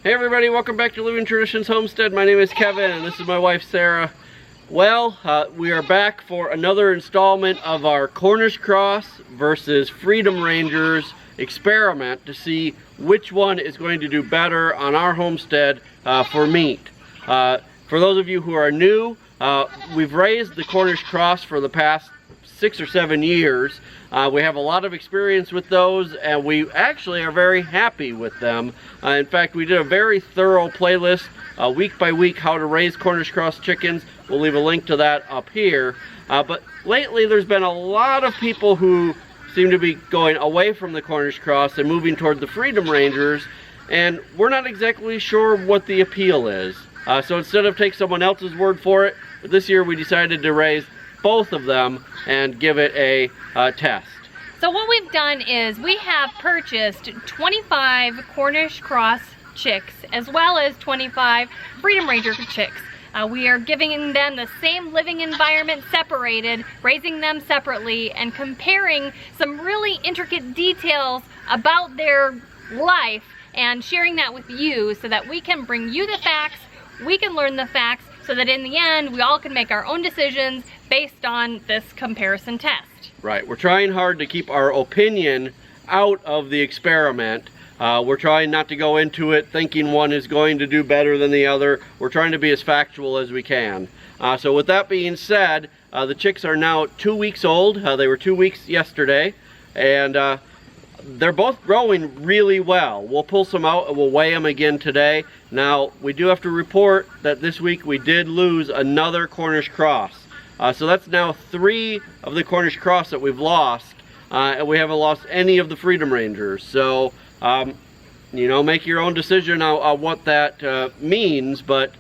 Hey everybody, welcome back to Living Traditions Homestead. My name is Kevin and this is my wife Sarah. Well, we are back for another installment of our Cornish Cross versus Freedom Rangers experiment to see which one is going to do better on our homestead for meat. For those of you who are new, we've raised the Cornish Cross for the past 6 or 7 years. We have a lot of experience with those and we actually are very happy with them. In fact, we did a very thorough playlist week by week how to raise Cornish Cross chickens. We'll leave a link to that up here. But lately there's been a lot of people who seem to be going away from the Cornish Cross and moving toward the Freedom Rangers, and we're not exactly sure what the appeal is. So instead of take someone else's word for it, this year we decided to raise both of them and give it a test. So what we've done is we have purchased 25 Cornish Cross chicks as well as 25 Freedom Ranger chicks. We are giving them the same living environment separated, raising them separately, and comparing some really intricate details about their life and sharing that with you so that we can bring you the facts, we can learn the facts, so that in the end we all can make our own decisions based on this comparison test. Right, we're trying hard to keep our opinion out of the experiment. We're trying not to go into it thinking one is going to do better than the other. We're trying to be as factual as we can. So with that being said, the chicks are now 2 weeks old. They were 2 weeks yesterday, and they're both growing really well. We'll pull some out and we'll weigh them again today. Now, we do have to report that this week we did lose another Cornish Cross. So that's now 3 of the Cornish Cross that we've lost, and we haven't lost any of the Freedom Rangers. So, you know, make your own decision on what that means. But,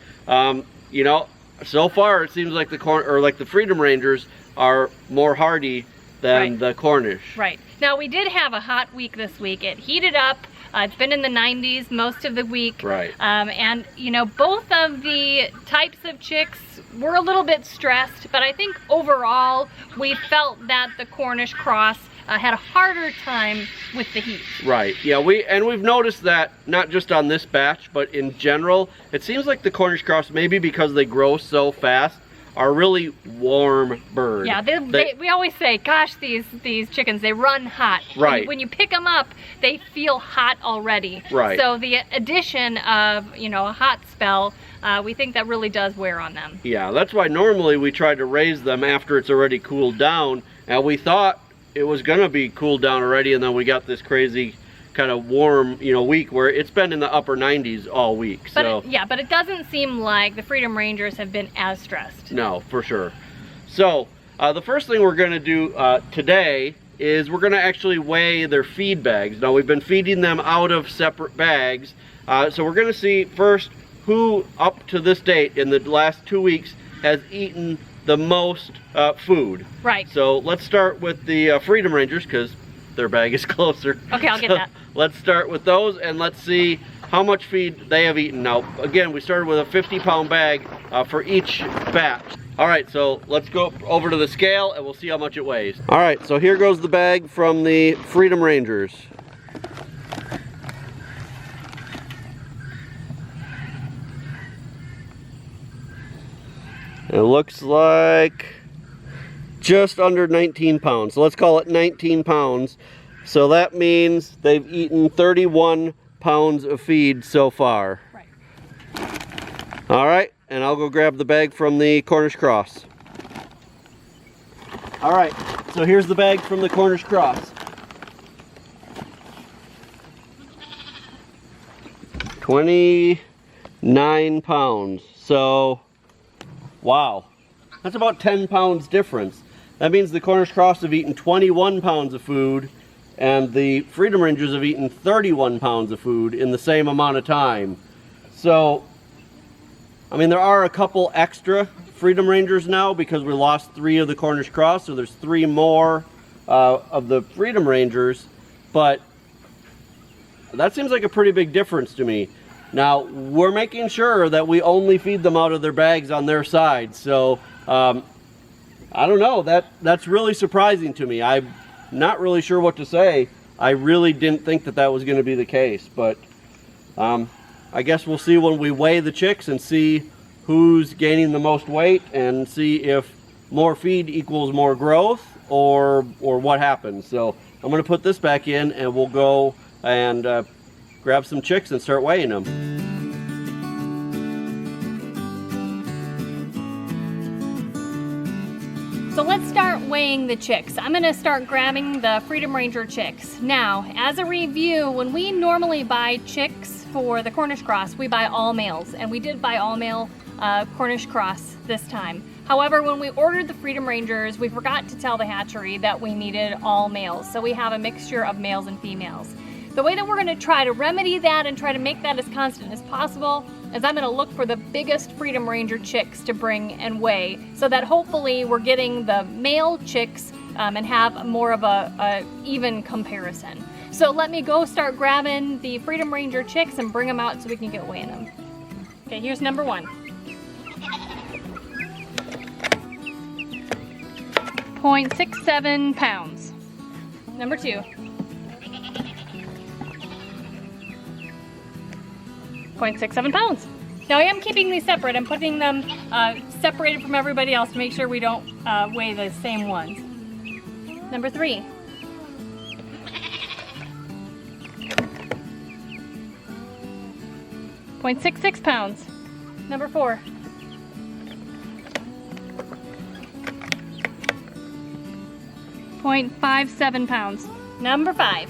you know, so far it seems like the Freedom Rangers are more hardy than the Cornish. Right. Now we did have a hot week this week. It heated up. It's been in the 90s most of the week. Right. And you know, both of the types of chicks were a little bit stressed, but I think overall we felt that the Cornish Cross had a harder time with the heat. Right. Yeah, we've noticed that not just on this batch, but in general, it seems like the Cornish Cross, maybe because they grow so fast, are really warm birds. Yeah, we always say, gosh, these chickens, they run hot. Right. When you pick them up, they feel hot already. Right. So the addition of, you know, a hot spell, we think that really does wear on them. Yeah, that's why normally we try to raise them after it's already cooled down. And we thought it was gonna be cooled down already, and then we got this crazy kind of warm, you know, week where it's been in the upper 90s all week. But but it doesn't seem like the Freedom Rangers have been as stressed. No, for sure. So the first thing we're going to do today is we're going to actually weigh their feed bags. Now we've been feeding them out of separate bags, so we're going to see first who up to this date in the last 2 weeks has eaten the most food. Right. So let's start with the Freedom Rangers because their bag is closer. Okay, I'll get that. Let's start with those and let's see how much feed they have eaten. Now, again, we started with a 50-pound bag for each batch. All right, so let's go over to the scale and we'll see how much it weighs. All right, so here goes the bag from the Freedom Rangers. It looks like just under 19 pounds. So let's call it 19 pounds. So that means they've eaten 31 pounds of feed so far. Right. All right, and I'll go grab the bag from the Cornish Cross. All right, so here's the bag from the Cornish Cross. 29 pounds. So, wow, that's about 10 pounds difference. That means the Cornish Cross have eaten 21 pounds of food and the Freedom Rangers have eaten 31 pounds of food in the same amount of time. So, I mean, there are a couple extra Freedom Rangers now because we lost 3 of the Cornish Cross, so there's 3 more of the Freedom Rangers, but that seems like a pretty big difference to me. Now, we're making sure that we only feed them out of their bags on their side, so I don't know, that's really surprising to me. I'm not really sure what to say. I really didn't think that that was going to be the case, but I guess we'll see when we weigh the chicks and see who's gaining the most weight and see if more feed equals more growth or what happens. So I'm going to put this back in and we'll go and grab some chicks and start weighing them. So let's start weighing the chicks. I'm gonna start grabbing the Freedom Ranger chicks. Now, as a review, when we normally buy chicks for the Cornish Cross, we buy all males, and we did buy all male Cornish Cross this time. However, when we ordered the Freedom Rangers, we forgot to tell the hatchery that we needed all males. So we have a mixture of males and females. The way that we're gonna try to remedy that and try to make that as constant as possible is I'm gonna look for the biggest Freedom Ranger chicks to bring and weigh, so that hopefully we're getting the male chicks and have more of a even comparison. So let me go start grabbing the Freedom Ranger chicks and bring them out so we can get weighing them. Okay, here's number 1. 0.67 pounds. Number 2. 0.67 pounds. Now I am keeping these separate. I'm putting them separated from everybody else to make sure we don't weigh the same ones. Number 3. 0.66 pounds. Number 4. 0.57 pounds. Number 5.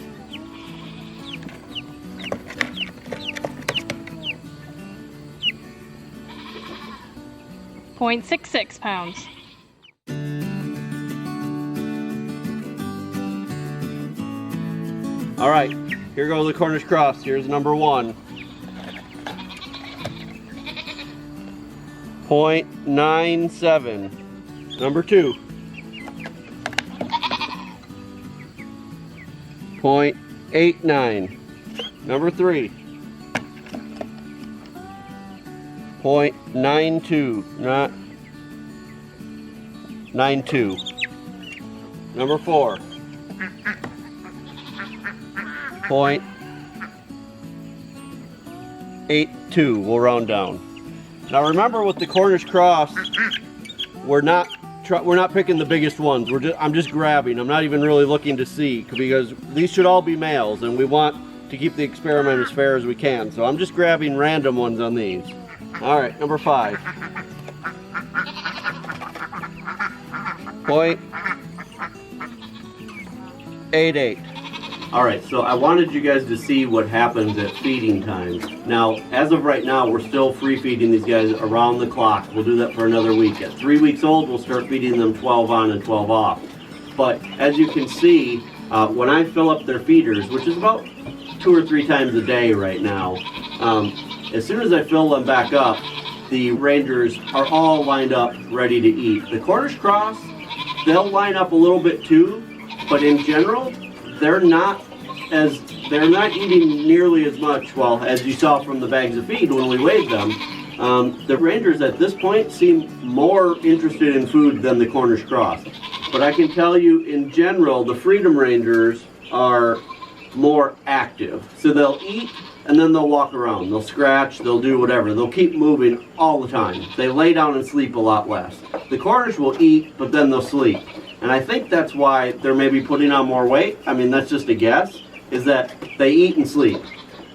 0.66 pounds. All right, here goes the Cornish Cross. Here's number 1. 0.97. Number 2. 0.89. Number 3. 0.92, not 92. Number 4. 0.82. We'll round down. Now remember, with the Cornish Cross, we're not picking the biggest ones. I'm just grabbing. I'm not even really looking to see, because these should all be males, and we want to keep the experiment as fair as we can. So I'm just grabbing random ones on these. All right, number 5. 0.88. All right, so I wanted you guys to see what happens at feeding times. Now, as of right now, we're still free feeding these guys around the clock. We'll do that for another week. At 3 weeks old, we'll start feeding them 12 on and 12 off. But as you can see, when I fill up their feeders, which is about 2 or 3 times a day right now, as soon as I fill them back up, the Rangers are all lined up ready to eat. The Cornish Cross, they'll line up a little bit too, but in general, they're not eating nearly as much, well, as you saw from the bags of feed when we weighed them. The Rangers at this point seem more interested in food than the Cornish Cross. But I can tell you, in general, the Freedom Rangers are more active. So they'll eat and then they'll walk around. They'll scratch, they'll do whatever. They'll keep moving all the time. They lay down and sleep a lot less. The Cornish will eat, but then they'll sleep. And I think that's why they're maybe putting on more weight. I mean, that's just a guess, is that they eat and sleep.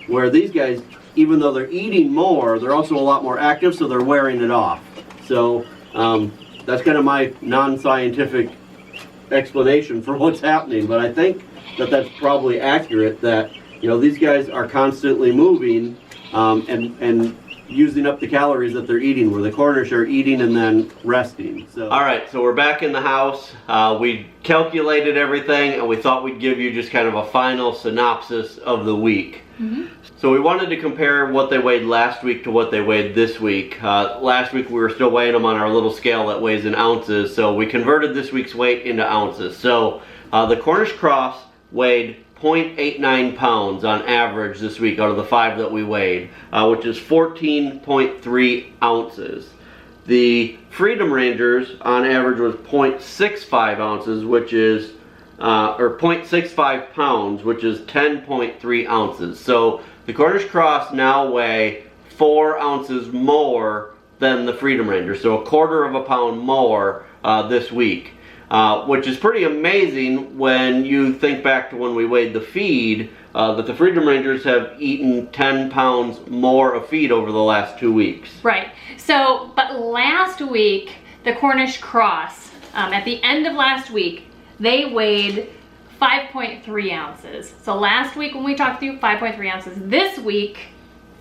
Where these guys, even though they're eating more, they're also a lot more active, so they're wearing it off. So that's kind of my non-scientific explanation for what's happening. But I think that that's probably accurate, that, you know, these guys are constantly moving and using up the calories that they're eating, where the Cornish are eating and then resting. So, all right, so we're back in the house. We calculated everything, and we thought we'd give you just kind of a final synopsis of the week. Mm-hmm. So we wanted to compare what they weighed last week to what they weighed this week. Last week we were still weighing them on our little scale that weighs in ounces, so we converted this week's weight into ounces. So the Cornish Cross weighed 0.89 pounds on average this week out of the 5 that we weighed, which is 14.3 ounces. The Freedom Rangers on average was 0.65 ounces, which is, or 0.65 pounds, which is 10.3 ounces. So the Cornish Cross now weigh 4 ounces more than the Freedom Ranger, so 1/4 pound more this week, which is pretty amazing when you think back to when we weighed the feed, that the Freedom Rangers have eaten 10 pounds more of feed over the last 2 weeks. Right. So, but last week, the Cornish Cross, at the end of last week, they weighed 5.3 ounces. So last week when we talked to you, 5.3 ounces. This week,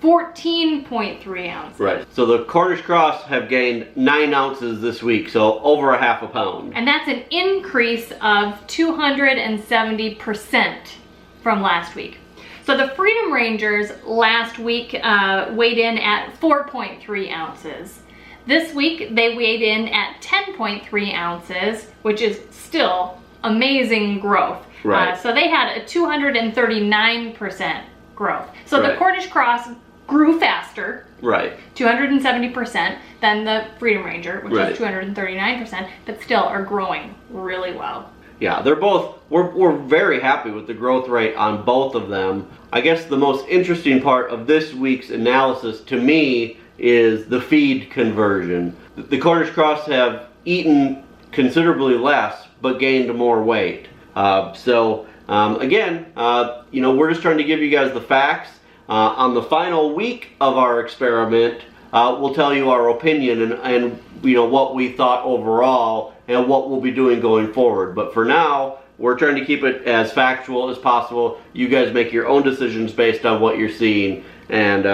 14.3 ounces. Right. So the Cornish Cross have gained 9 ounces this week, so over 1/2 pound. And that's an increase of 270% from last week. So the Freedom Rangers last week weighed in at 4.3 ounces. This week they weighed in at 10.3 ounces, which is still amazing growth. Right. So they had a 239% growth. So Right. the Cornish Cross grew faster, Right. 270%, than the Freedom Ranger, which Right. is 239%, but still are growing really well. Yeah, they're both, we're very happy with the growth rate on both of them. I guess the most interesting part of this week's analysis to me is the feed conversion. The Cornish Cross have eaten considerably less, but gained more weight. Again, we're just trying to give you guys the facts. On the final week of our experiment, we'll tell you our opinion and what we thought overall and what we'll be doing going forward. But for now, we're trying to keep it as factual as possible. You guys make your own decisions based on what you're seeing. And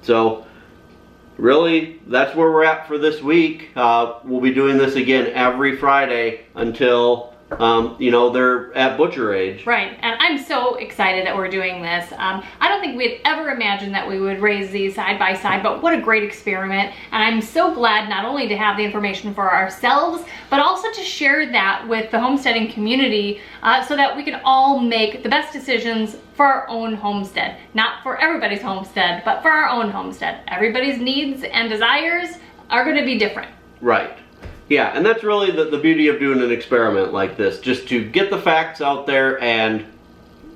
so really, that's where we're at for this week. We'll be doing this again every Friday until they're at butcher age. Right, and I'm so excited that we're doing this. I don't think we'd ever imagined that we would raise these side by side, but what a great experiment. And I'm so glad not only to have the information for ourselves, but also to share that with the homesteading community so that we can all make the best decisions for our own homestead. Not for everybody's homestead, but for our own homestead. Everybody's needs and desires are going to be different. Right. Yeah, and that's really the beauty of doing an experiment like this, just to get the facts out there and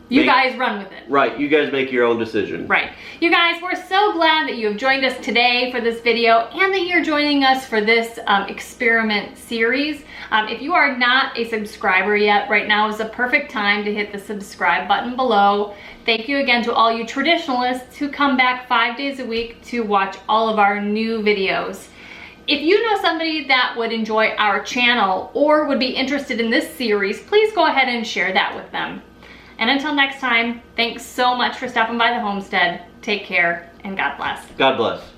you guys run with it. Right, you guys make your own decision. Right. You guys, we're so glad that you have joined us today for this video and that you're joining us for this experiment series. If you are not a subscriber yet, right now is the perfect time to hit the subscribe button below. Thank you again to all you traditionalists who come back 5 days a week to watch all of our new videos. If you know somebody that would enjoy our channel or would be interested in this series, please go ahead and share that with them. And until next time, thanks so much for stopping by the homestead. Take care and God bless. God bless.